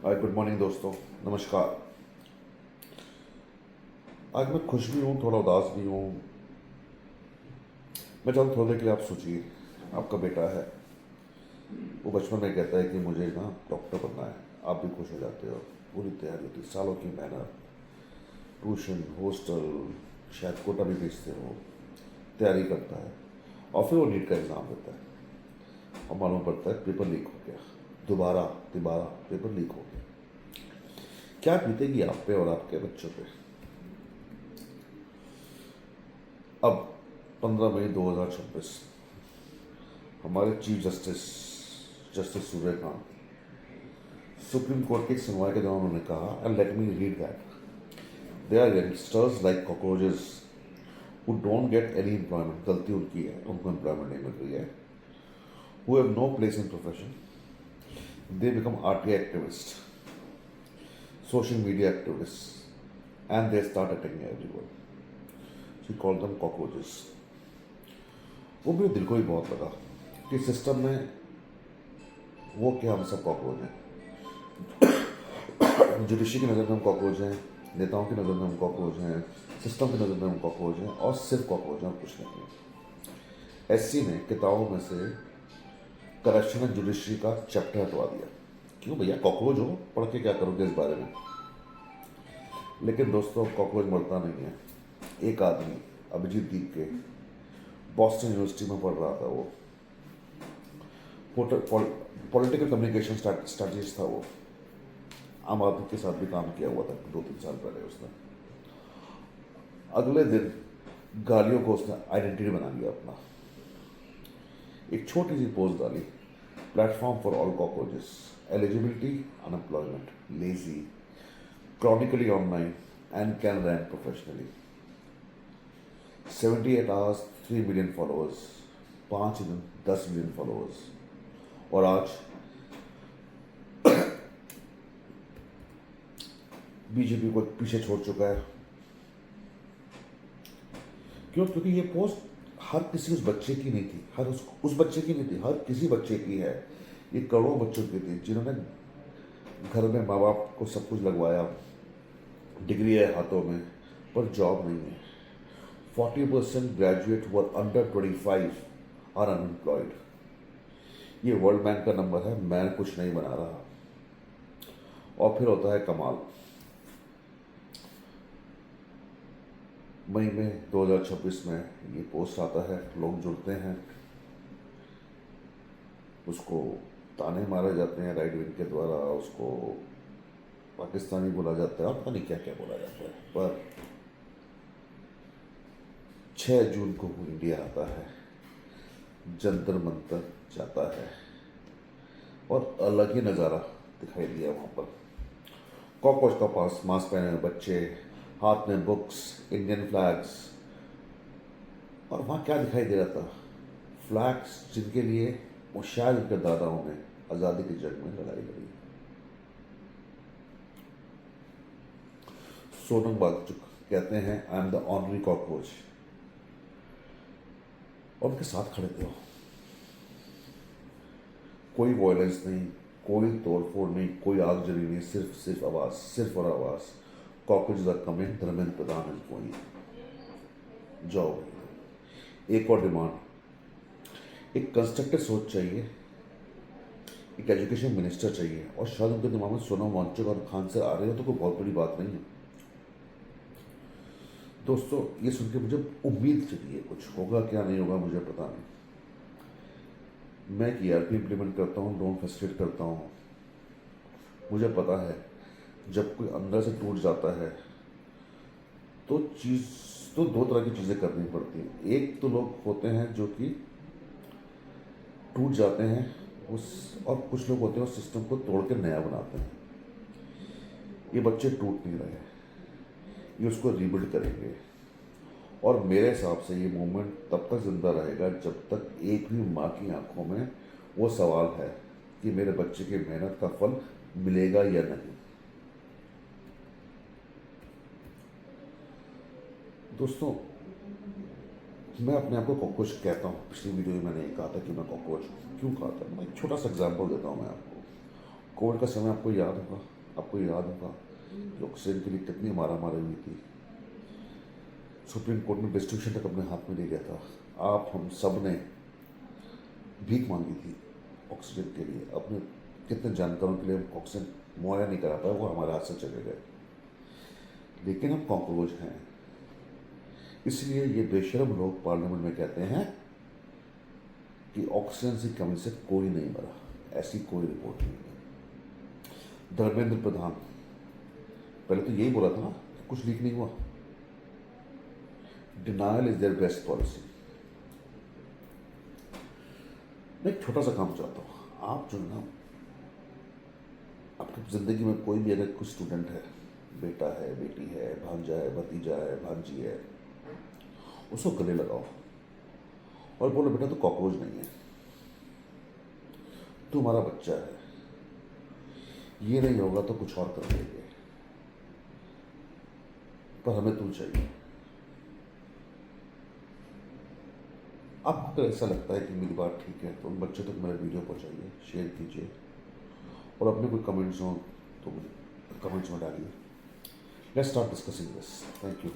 Hi good morning दोस्तों, नमस्कार। आज मैं खुश भी हूँ, थोड़ा उदास भी हूँ। मैं चाहता हूँ थोड़ी देर के लिए आप सोचिए। आपका बेटा है, वो बचपन में कहता है कि मुझे ना डॉक्टर बनना है। आप भी खुश हो जाते हो। पूरी तैयारी होती है, सालों की मेहनत, ट्यूशन, हॉस्टल, शायद कोटा भी भेजते हो, तैयारी करता है और फिर वो नीट का एग्ज़ाम देता है और मालूम पड़ता है पेपर लीक हो गया। दोबारा दोबारा पेपर लीक हो गया। क्या बीतेगी आप पे और आपके बच्चों पे। अब 15 मई 2026 हमारे chief justice justice Suryakant supreme court की एक सुनवाई के दौरान उन्होंने कहा, and let me read that, they are youngsters like cockroaches who don't get any employment. गलती उनकी है, उनको एम्प्लॉयमेंट नहीं मिल रही है। Who have no place in profession, they become RTI activist, social media activists, and they start attacking everyone. She called them cockroaches. वो मेरे दिल को भी बहुत लगा कि सिस्टम में वो क्या हम सब कॉकरोच हैं। जुडिशरी की नज़र में हम कॉकरोच हैं, नेताओं की नज़र में हम कॉकरोच हैं, सिस्टम की नज़र में हम कॉकरोच हैं और सिर्फ कॉकरोच हैं और कुछ नहीं है। एससी ने किताबों में से करप्शन एंड जुडिशरी का चैप्टर हटवा दिया। क्यों भैया, कॉकरोच हो, पढ़ के क्या करोगे इस बारे में। लेकिन दोस्तों, कॉकरोच मरता नहीं है। एक आदमी अभिजीत दीप के बॉस्टन यूनिवर्सिटी में पढ़ रहा था, वो पॉलिटिकल कम्युनिकेशन स्ट्रैटेजिस्ट था। वो आम आदमी के साथ भी काम किया हुआ था 2-3 साल पहले उसने। अगले दिन गालियों को उसने आइडेंटिटी बना लिया अपना। एक छोटी सी पोस्ट डाली, platform for all cockroaches, eligibility unemployment, lazy, chronically online and can run professionally. 78 hours, 3 million followers, 5 दिन 10 मिलियन फॉलोअर्स। और आज बीजेपी को पीछे छोड़ चुका है। क्यों? क्योंकि ये पोस्ट हर किसी उस बच्चे की नहीं थी, हर उस बच्चे की नहीं थी, हर किसी बच्चे की है। ये करोड़ों बच्चों की थी जिन्होंने घर में माँ बाप को सब कुछ लगवाया, डिग्री है हाथों में, पर जॉब नहीं है। 40% graduate were under 25 are unemployed. ये वर्ल्ड बैंक का नंबर है, मैं कुछ नहीं बना रहा। और फिर होता है कमाल। मई में 2026 में ये पोस्ट आता है, लोग जुड़ते हैं, उसको ताने मारे जाते हैं राइट विंग के द्वारा, उसको पाकिस्तानी बोला जाता है और पता नहीं क्या क्या बोला जाता है। पर 6 जून को वो इंडिया आता है, जंतर मंतर जाता है और अलग ही नज़ारा दिखाई दिया वहाँ पर। कॉकरोच का पास मास्क पहने हुए बच्चे, हाथ में बुक्स, इंडियन फ्लैग्स। और वहाँ क्या दिखाई दे रहा था? फ्लैग्स जिनके लिए वो शायद उनके दादाओं ने आज़ादी की जंग में लड़ाई लड़ी। सोनम वांगचुक कहते हैं, I am the honorary cockroach, और उनके साथ खड़े थे। कोई वॉयलेंस नहीं, कोई तोड़फोड़ नहीं, कोई आगजनी नहीं, सिर्फ आवाज़, सिर्फ और आवाज़। Cockroaches are coming, Dharmendra Pradhan is going. जाओ। एक और डिमांड, एक कंस्ट्रक्टिव सोच चाहिए, एक एजुकेशन मिनिस्टर चाहिए, और शायद उनके दिमाग में सोनम वांगचुक और खान सर आ रहे हो तो कोई बहुत बड़ी बात नहीं है। दोस्तों, ये सुन के मुझे उम्मीद चली है, कुछ होगा क्या नहीं होगा मुझे पता नहीं। मैं एक ERP इम्प्लीमेंट करता हूँ, ड्रोन फैसिलिटेट करता हूँ। मुझे पता है जब कोई अंदर से टूट जाता है तो दो तरह की चीज़ें करनी पड़ती हैं। एक तो लोग होते हैं जो कि टूट जाते हैं और कुछ लोग होते हैं उस सिस्टम को तोड़ के नया बनाते हैं। ये बच्चे टूट नहीं रहे, ये उसको रीबिल्ड करेंगे। और मेरे हिसाब से ये मूवमेंट तब तक जिंदा रहेगा जब तक एक भी माँ की आंखों में वो सवाल है कि मेरे बच्चे की मेहनत का फल मिलेगा या नहीं। दोस्तों, मैं अपने आप को कॉकरोच कहता हूँ। पिछली वीडियो में मैंने कहा था कि मैं कॉकरोच हूँ। क्यों कहा था? मैं एक छोटा सा एग्जाम्पल देता हूँ मैं आपको। कोविड का समय आपको याद होगा, आपको याद होगा कि ऑक्सीजन के लिए कितनी मारामारी हुई थी। सुप्रीम कोर्ट में डिस्ट्रीब्यूशन तक अपने हाथ में ले गया था। आप हम सब ने भीख मांगी थी ऑक्सीजन के लिए। अपने कितने जानकारों के लिए हम ऑक्सीजन मुहैया नहीं करा पाए, वो हमारे हाथ से चले गए। लेकिन हम कॉकरोच हैं। इसलिए ये बेशरम लोग पार्लियामेंट में कहते हैं कि ऑक्सीजन की कमी से कोई नहीं मरा। ऐसी कोई रिपोर्ट नहीं है। धर्मेंद्र प्रधान पहले तो यही बोला था ना कि कुछ लीक नहीं हुआ। Denial is their best policy. मैं एक छोटा सा काम चाहता हूँ। आप जो है ना, आपकी ज़िंदगी में कोई भी अगर कोई स्टूडेंट है, बेटा है, बेटी है, भांजा है, भतीजा है, भांजी है, उसको गले लगाओ और बोलो बेटा तो कॉकरोच नहीं है, तू हमारा बच्चा है। ये नहीं होगा तो कुछ और कर लेंगे, पर हमें तू चाहिए। आपको अगर ऐसा लगता है कि मेरी बात ठीक है तो उन बच्चों तक मेरा वीडियो पहुंचाइए, शेयर कीजिए, और अपने कोई कमेंट्स हो तो मुझे कमेंट्स में डालिए। Let's start discussing this. Thank you.